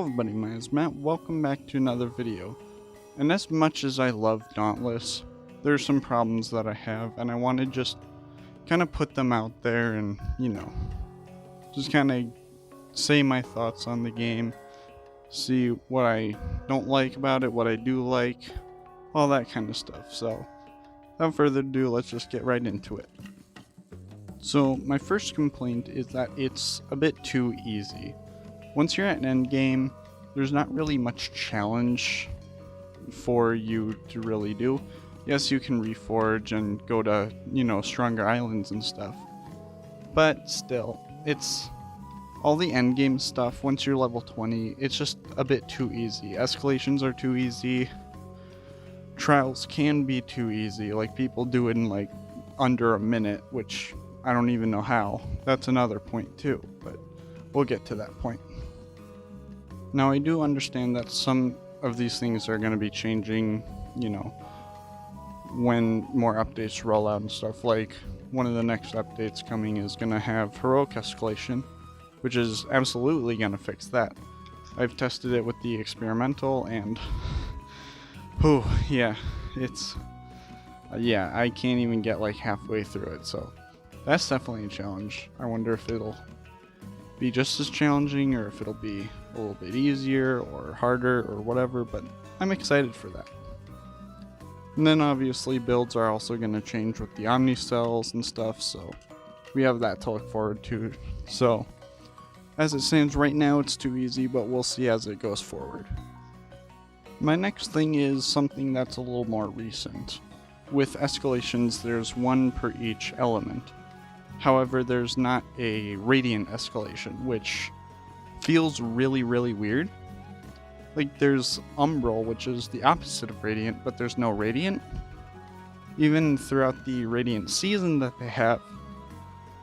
everybody, my name is Matt. Welcome back to another video. And as much as I love Dauntless, there's some problems that I have, and I want to just kind of put them out there and, just kind of say my thoughts on the game, see what I don't like about it, what I do like, all that kind of stuff. So, without further ado, let's just get right into it. So, my first complaint is that it's a bit too easy. Once you're at an end game, there's not really much challenge for you to really do. Yes, you can reforge and go to, stronger islands and stuff. But still, it's all the end game stuff. Once you're level 20, it's just a bit too easy. Escalations are too easy. Trials can be too easy. Like, people do it in like under a minute, which I don't even know how. That's another point too, but we'll get to that point. Now, I do understand that some of these things are going to be changing, when more updates roll out and stuff. Like, one of the next updates coming is going to have heroic escalation, which is absolutely going to fix that. I've tested it with the experimental, and I can't even get like halfway through it, so that's definitely a challenge. I wonder if it'll be just as challenging or if it'll be a little bit easier or harder or whatever, but I'm excited for that. And then obviously builds are also going to change with the Omni cells and stuff, so we have that to look forward to. So as it stands right now, it's too easy, but we'll see as it goes forward. My next thing is something that's a little more recent. With escalations, there's one per each element. However, there's not a radiant escalation, which feels really, really weird. Like, there's Umbral, which is the opposite of Radiant, but there's no Radiant. Even throughout the Radiant season that they have,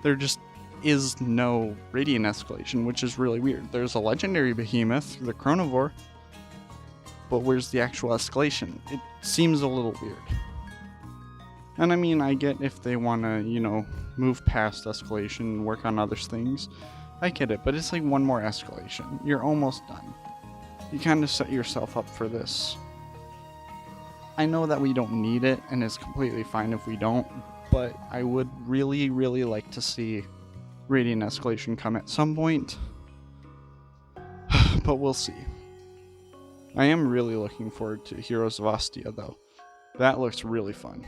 there just is no Radiant escalation, which is really weird. There's a legendary behemoth, the Chronivore, but where's the actual escalation? It seems a little weird. And I mean, I get if they want to, move past escalation and work on other things. I get it, but it's like one more escalation. You're almost done. You kind of set yourself up for this. I know that we don't need it, and it's completely fine if we don't, but I would really, really like to see Radiant escalation come at some point. But we'll see. I am really looking forward to Heroes of Ostia, though. That looks really fun.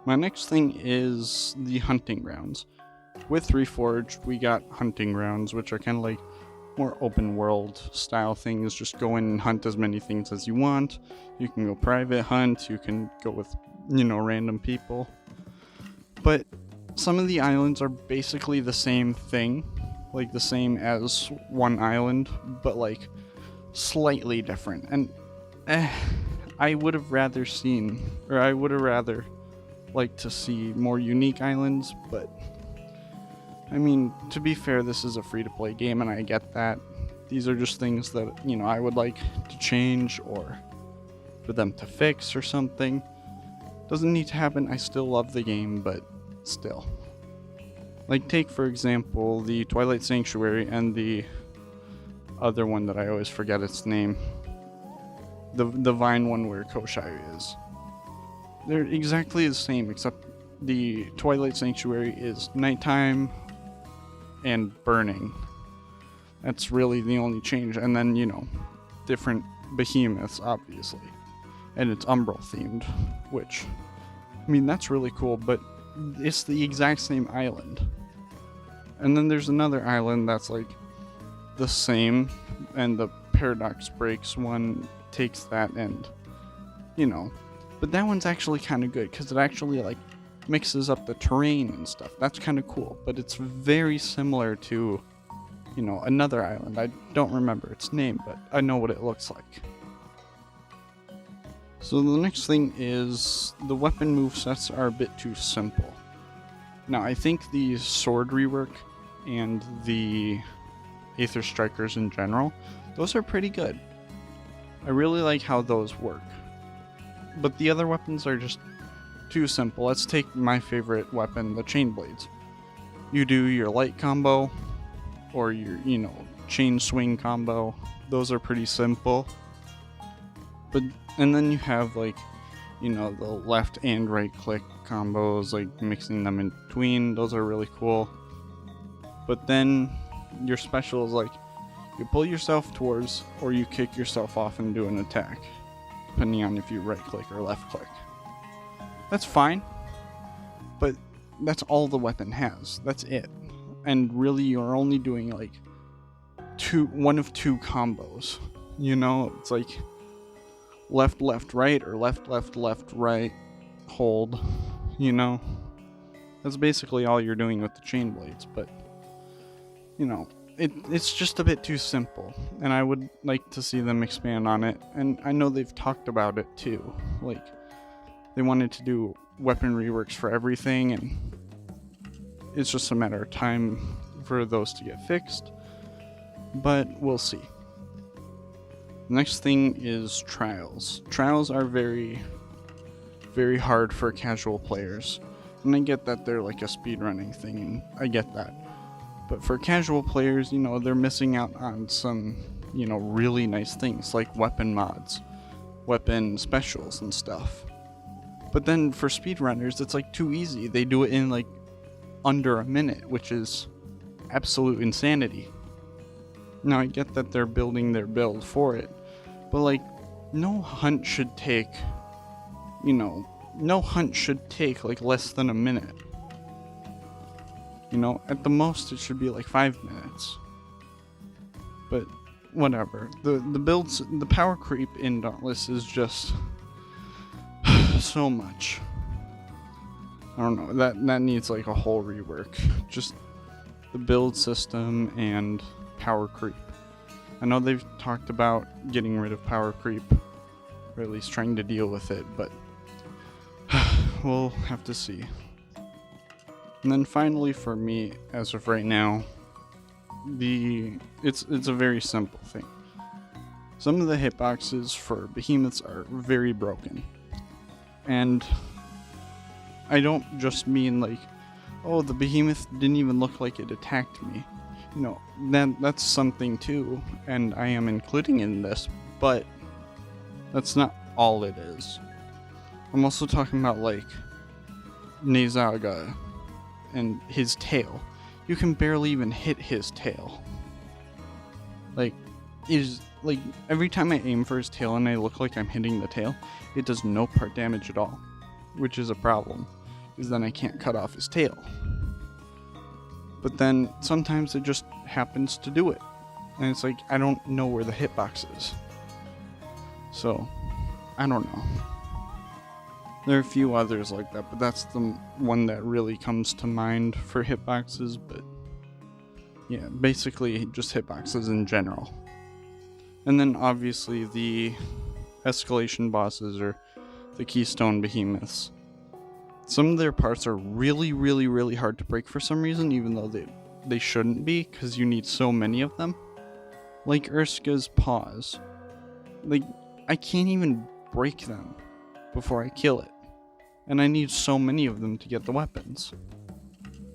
My next thing is the hunting grounds. With Reforged, we got hunting grounds, which are kind of like more open world style things. Just go in and hunt as many things as you want. You can go private hunt, you can go with, random people. But some of the islands are basically the same thing, like the same as one island, but like slightly different. And I would have rather like to see more unique islands, but I mean, to be fair, this is a free-to-play game, and I get that. These are just things that, I would like to change or for them to fix or something. Doesn't need to happen. I still love the game, but still. Like, take, for example, the Twilight Sanctuary and the other one that I always forget its name. The Vine one where Koshai is. They're exactly the same, except the Twilight Sanctuary is nighttime and burning. That's really the only change. And then, different behemoths, obviously. And it's Umbral themed, which, I mean, that's really cool, but it's the exact same island. And then there's another island that's like the same, and the Paradox Breaks one takes that and, but that one's actually kind of good because it actually like mixes up the terrain and stuff. That's kind of cool, but it's very similar to, another island. I don't remember its name, but I know what it looks like. So the next thing is the weapon movesets are a bit too simple. Now, I think the sword rework and the Aether Strikers in general, those are pretty good. I really like how those work. But the other weapons are just too simple. Let's take my favorite weapon, the Chain Blades. You do your light combo, or your, chain swing combo. Those are pretty simple. And then you have like, you know, the left and right click combos, like mixing them in between. Those are really cool. But then your special is like, you pull yourself towards or you kick yourself off and do an attack, depending on if you right click or left click. That's fine, but that's all the weapon has. That's it. And really you're only doing like one of two combos. You know, it's like left, left, right, or left, left, left, right, hold. You know, that's basically all you're doing with the chain blades, but you know, it's just a bit too simple, and I would like to see them expand on it. And I know they've talked about it too, like they wanted to do weapon reworks for everything, and it's just a matter of time for those to get fixed, but we'll see. Next thing is trials. Trials are very, very hard for casual players, and I get that they're like a speedrunning thing, and I get that. But for casual players, you know, they're missing out on some, you know, really nice things like weapon mods, weapon specials and stuff. But then for speedrunners, it's like too easy. They do it in like under a minute, which is absolute insanity. Now I get that they're building their build for it, but like no hunt should take like less than a minute. You know, at the most it should be like 5 minutes. But whatever. The power creep in Dauntless is just so much. I don't know, that needs like a whole rework. Just the build system and power creep. I know they've talked about getting rid of power creep, or at least trying to deal with it, but we'll have to see. And then finally for me, as of right now, it's a very simple thing. Some of the hitboxes for behemoths are very broken. And I don't just mean like, oh, the behemoth didn't even look like it attacked me. You know, that's something too, and I am including in this, but that's not all it is. I'm also talking about like Nezaga and his tail. You can barely even hit his tail. Like every time I aim for his tail and I look like I'm hitting the tail, it does no part damage at all, which is a problem, because then I can't cut off his tail. But then sometimes it just happens to do it, and it's like I don't know where the hitbox is. So I don't know. There are a few others like that, but that's the one that really comes to mind for hitboxes. But yeah, basically just hitboxes in general. And then obviously the escalation bosses, or the keystone behemoths. Some of their parts are really, really, really hard to break for some reason, even though they shouldn't be, because you need so many of them. Like Urska's paws. Like, I can't even break them before I kill it. And I need so many of them to get the weapons.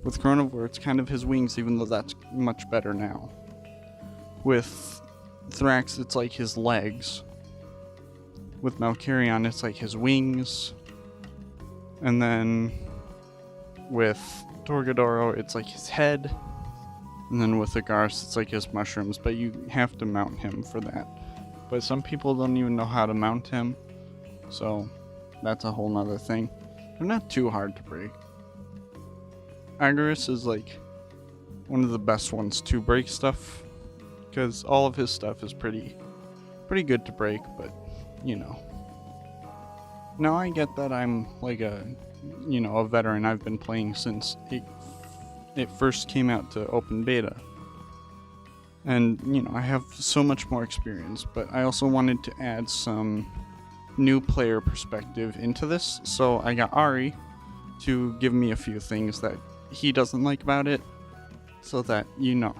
With Chronivore, it's kind of his wings, even though that's much better now. With Thrax, it's like his legs. With Malkarion, it's like his wings. And then with Torgadoro, it's like his head. And then with Agarth, it's like his mushrooms, but you have to mount him for that. But some people don't even know how to mount him, so that's a whole nother thing. They're not too hard to break. Agarth is like one of the best ones to break stuff, because all of his stuff is pretty good to break, but you know. Now I get that I'm like a veteran. I've been playing since it first came out to open beta. And, you know, I have so much more experience, but I also wanted to add some new player perspective into this, so I got Ari to give me a few things that he doesn't like about it, so that you know,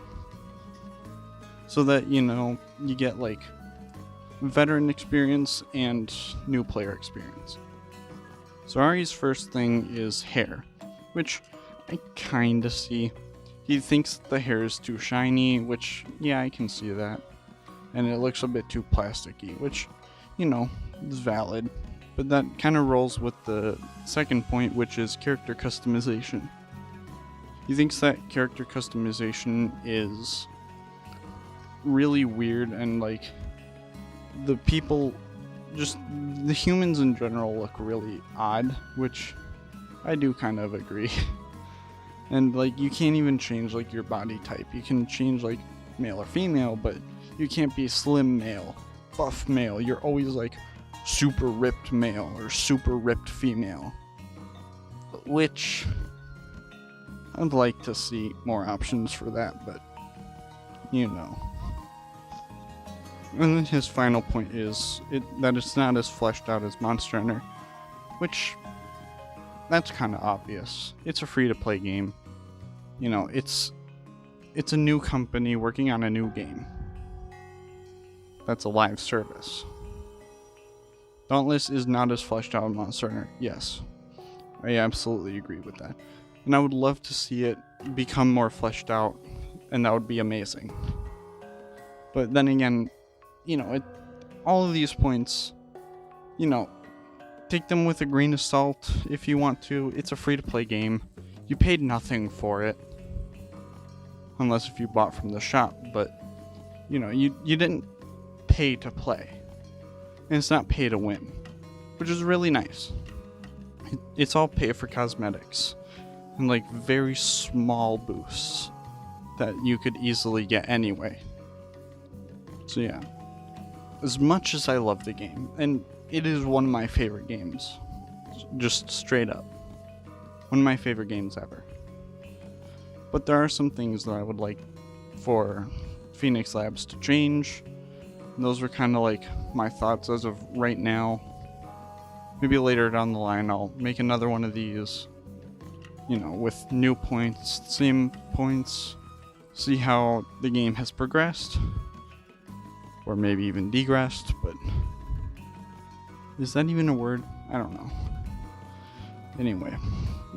you get like veteran experience and new player experience. So Ari's first thing is hair, which I kinda see. He thinks the hair is too shiny, which, yeah, I can see that. And it looks a bit too plasticky, which, you know, is valid. But that kind of rolls with the second point, which is character customization. He thinks that character customization is really weird, and like the people, just the humans in general, look really odd, which I do kind of agree. And like you can't even change like your body type. You can change like male or female, but you can't be slim male, buff male. You're always like super ripped male or super ripped female, which I'd like to see more options for that, but you know. And then his final point is that it's not as fleshed out as Monster Hunter, which that's kind of obvious. It's a free-to-play game. You know, it's a new company working on a new game. That's a live service. Dauntless is not as fleshed out as Monster Hunter. Yes, I absolutely agree with that. And I would love to see it become more fleshed out, and that would be amazing. But then again, you know, all of these points, you know, take them with a grain of salt if you want to. It's a free-to-play game. You paid nothing for it. Unless if you bought from the shop. But, you know, you didn't pay to play. And it's not pay to win. Which is really nice. It's all pay for cosmetics. And, like, very small boosts that you could easily get anyway. So, yeah. As much as I love the game, and it is one of my favorite games, just straight up, one of my favorite games ever. But there are some things that I would like for Phoenix Labs to change. And those were kind of like my thoughts as of right now. Maybe later down the line I'll make another one of these, you know, with new points, same points, see how the game has progressed. Or maybe even degressed, but is that even a word? I don't know. Anyway,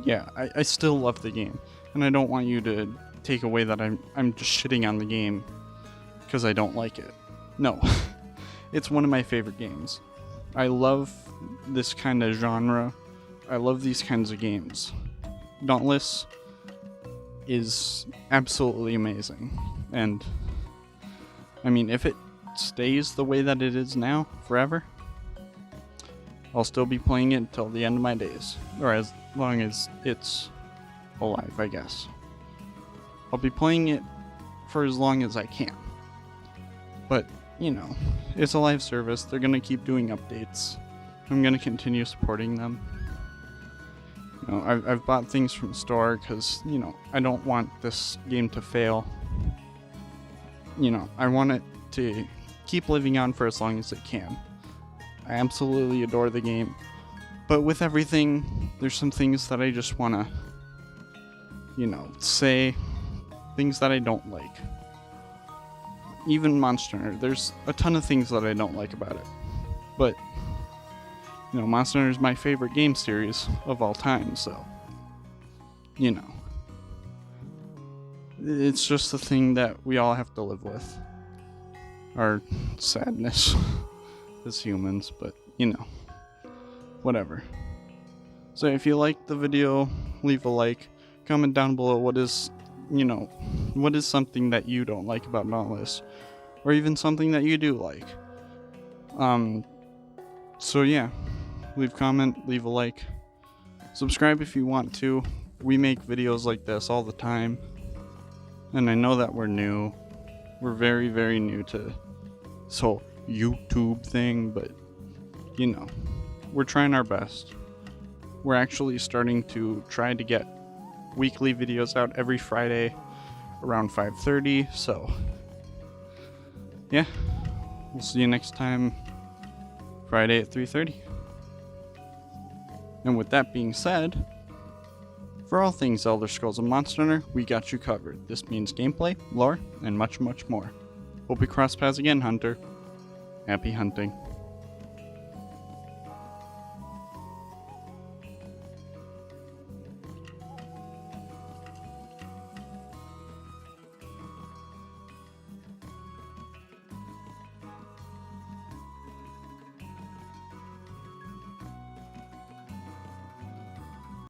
yeah, I still love the game, and I don't want you to take away that I'm just shitting on the game because I don't like it. No, it's one of my favorite games. I love this kind of genre. I love these kinds of games. Dauntless is absolutely amazing, and I mean, if it stays the way that it is now forever, I'll still be playing it until the end of my days, or as long as it's alive, I guess. I'll be playing it for as long as I can, but you know, it's a live service. They're gonna keep doing updates. I'm gonna continue supporting them. You know, I've bought things from the store because, you know, I don't want this game to fail. You know, I want it to keep living on for as long as it can. I absolutely adore the game, but with everything, there's some things that I just want to, you know, say, things that I don't like. Even Monster Hunter, there's a ton of things that I don't like about it, but, you know, Monster Hunter is my favorite game series of all time, so, you know, it's just a thing that we all have to live with. Our sadness as humans, but you know, whatever. So if you liked the video, leave a like, comment down below what is, you know, what is something that you don't like about Dauntless, or even something that you do like. So yeah, leave a comment, leave a like, subscribe if you want to. We make videos like this all the time, and I know that we're new. We're very, very new to this whole YouTube thing, but, you know, we're trying our best. We're actually starting to try to get weekly videos out every Friday around 5:30, so, yeah, we'll see you next time, Friday at 3:30. And with that being said, for all things Elder Scrolls and Monster Hunter, we got you covered. This means gameplay, lore, and much, much more. Hope we cross paths again, Hunter. Happy hunting.